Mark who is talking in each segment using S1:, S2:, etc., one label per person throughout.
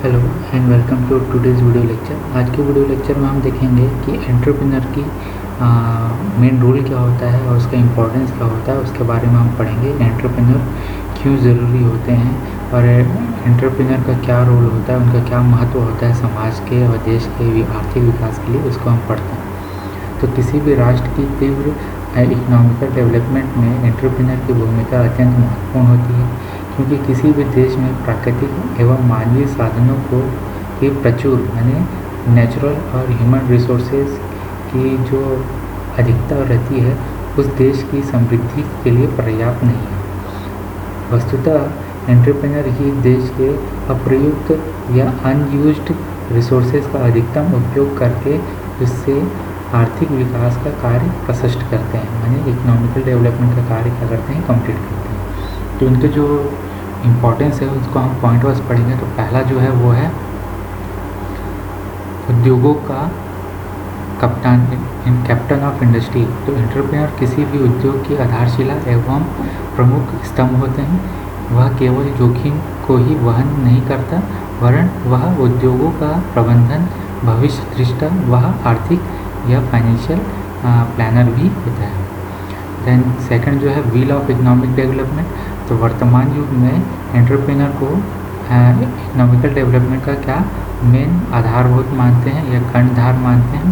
S1: Hello and welcome to today's video lecture. आज के video lecture में हम देखेंगे कि एंटरप्रेन्योर की मेन रोल क्या होता है और उसका इम्पोर्टेंस क्या होता है, उसके बारे में हम पढ़ेंगे। एंटरप्रेन्योर क्यों ज़रूरी होते हैं और एंटरप्रेन्योर का क्या रोल होता है, उनका क्या महत्व होता है समाज के और देश के आर्थिक विकास के लिए, उसको हम पढ़ते हैं। तो किसी भी राष्ट्र की तीव्र इकोनॉमिकल डेवलपमेंट में एंटरप्रेन्योर की भूमिका अत्यंत महत्वपूर्ण होती है, क्योंकि किसी भी देश में प्राकृतिक एवं मानवीय साधनों को की प्रचुर यानी नेचुरल और ह्यूमन रिसोर्सेज की जो अधिकता रहती है, उस देश की समृद्धि के लिए पर्याप्त नहीं है। वस्तुतः एंटरप्रेन्योर ही देश के अप्रयुक्त या अनयूज्ड रिसोर्सेज का अधिकतम उपयोग करके उससे आर्थिक विकास का कार्य प्रशस्त करते हैं, यानी इकोनॉमिकल डेवलपमेंट का कार्य क्या करते हैं, कंप्लीट करते हैं। तो इनके जो इम्पोर्टेंस है उसको हम पॉइंट वाइज पढ़ेंगे। तो पहला जो है वो है उद्योगों का कैप्टन ऑफ इंडस्ट्री। तो एंटरप्रेन्योर किसी भी उद्योग की आधारशिला एवं प्रमुख स्तंभ होते हैं। वह केवल जोखिम को ही वहन नहीं करता, वरन वह उद्योगों का प्रबंधन, भविष्य दृष्टा, वह आर्थिक या फाइनेंशियल प्लानर भी होता है। देन सेकंड जो है व्हील ऑफ इकोनॉमिक डेवलपमेंट। तो वर्तमान युग में एंटरप्रेन्योर को इकोनॉमिकल डेवलपमेंट का क्या मेन आधारभूत मानते हैं या कर्णधार मानते हैं।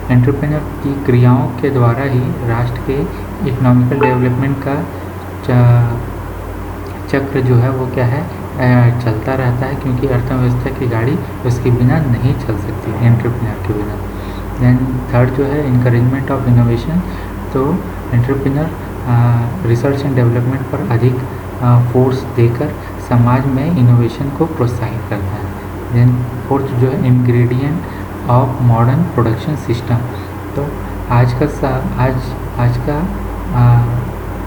S1: एंटरप्रेन्योर की क्रियाओं के द्वारा ही राष्ट्र के इकोनॉमिकल डेवलपमेंट का चक्र जो है वो क्या है, चलता रहता है, क्योंकि अर्थव्यवस्था की गाड़ी उसके बिना नहीं चल सकती, एंटरप्रेन्योर के बिना। देन थर्ड जो है इनकरेजमेंट ऑफ इनोवेशन। तो एंटरप्रेन्योर रिसर्च एंड डेवलपमेंट पर अधिक फोर्स देकर समाज में इनोवेशन को प्रोत्साहित करता है। देन फोर्थ जो है ingredient of modern production system. तो आज का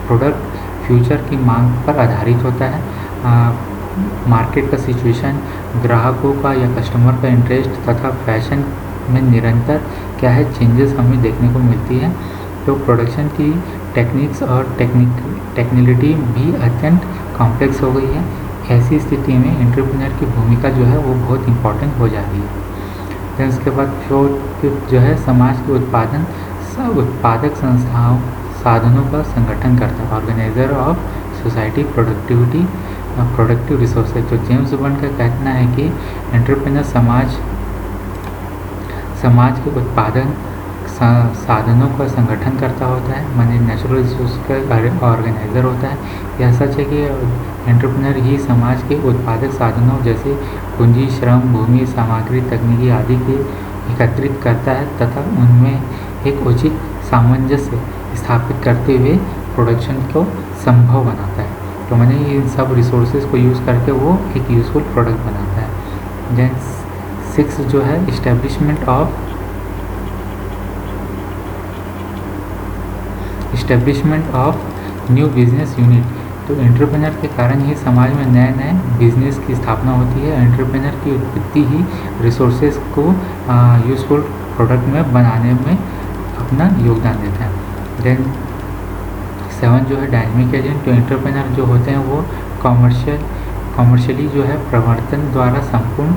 S1: प्रोडक्ट फ्यूचर की मांग पर आधारित होता है। मार्केट का सिचुएशन, ग्राहकों का या कस्टमर का इंटरेस्ट तथा फैशन में निरंतर क्या है चेंजेस हमें देखने को मिलती है। तो प्रोडक्शन की टेक्निक्स और टेक्निलिटी भी अत्यंत कॉम्प्लेक्स हो गई है। ऐसी स्थिति में एंटरप्रेन्योर की भूमिका जो है वो बहुत इम्पॉर्टेंट हो जाती है। फिर उसके बाद फिफ्थ जो है समाज के उत्पादक संस्थाओं साधनों का संगठन करता है, organiser of society productive resources. तो जेम्स बॉन्ड का कहना है कि एंटरप्रेन्योर समाज के उत्पादन साधनों का संगठन करता होता है, माने नेचुरल रिसोर्स का ऑर्गेनाइजर होता है। यह सच है कि एंटरप्रेन्योर ही समाज के उत्पादक साधनों जैसे पूंजी, श्रम, भूमि, सामग्री, तकनीकी आदि के एकत्रित करता है तथा उनमें एक उचित सामंजस्य स्थापित करते हुए प्रोडक्शन को संभव बनाता है। तो माने इन सब रिसोर्सेज को यूज़ करके वो एक यूज़फुल प्रोडक्ट बनाता है। देन सिक्स जो है establishment of new business unit. तो एंटरप्रेन्योर के कारण ही समाज में नए नए बिजनेस की स्थापना होती है। एंटरप्रेन्योर की उत्पत्ति ही रिसोर्सेज को यूज़फुल प्रोडक्ट में बनाने में अपना योगदान देता है। देन सेवन जो है डायनेमिक एजेंट। तो एंटरप्रेन्योर जो होते हैं वो कॉमर्शियली जो है प्रवर्तन द्वारा संपूर्ण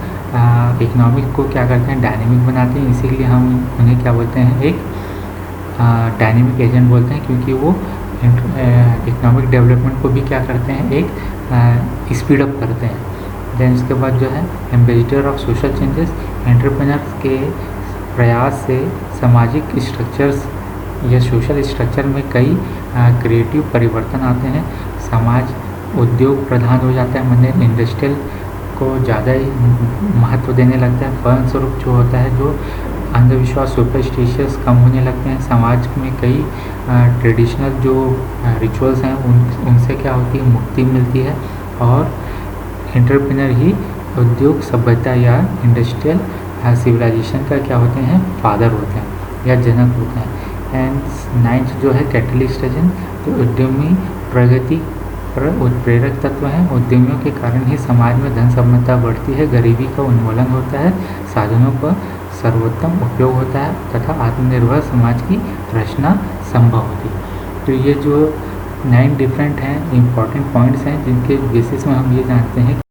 S1: इकोनॉमिक को क्या करते हैं, डायनेमिक बनाते हैं। इसीलिए हम उन्हें क्या बोलते हैं, एक डायनेमिक एजेंट बोलते हैं, क्योंकि वो इकोनॉमिक डेवलपमेंट को भी क्या करते हैं, एक स्पीड अप करते हैं। देन उसके बाद जो है ambassador of social changes. Entrepreneur के प्रयास से सामाजिक स्ट्रक्चर्स या सोशल स्ट्रक्चर में कई क्रिएटिव परिवर्तन आते हैं। समाज उद्योग प्रधान हो जाता है, माने इंडस्ट्रियल को ज़्यादा ही महत्व देने लगता है। फलस्वरूप जो होता है, जो अंधविश्वास, सुपरस्टिशियस कम होने लगते हैं। समाज में कई ट्रेडिशनल जो रिचुअल्स हैं उनसे क्या होती है, मुक्ति मिलती है। और एंटरप्रेन्योर ही उद्योग सभ्यता या इंडस्ट्रियल सिविलाइजेशन का क्या होते हैं, फादर होते हैं या जनक होते हैं। एंड नाइन्थ जो है कैटलिस्ट एजेंट। तो उद्यमी प्रगति पर उत्प्रेरक तत्व हैं। उद्यमियों के कारण ही समाज में धन संपन्नता बढ़ती है, गरीबी का उन्मूलन होता है, साधनों का सर्वोत्तम उपयोग होता है तथा आत्मनिर्भर समाज की रचना संभव होती है। तो ये जो 9 डिफरेंट हैं इम्पॉर्टेंट पॉइंट्स हैं जिनके बेसिस में हम ये जानते हैं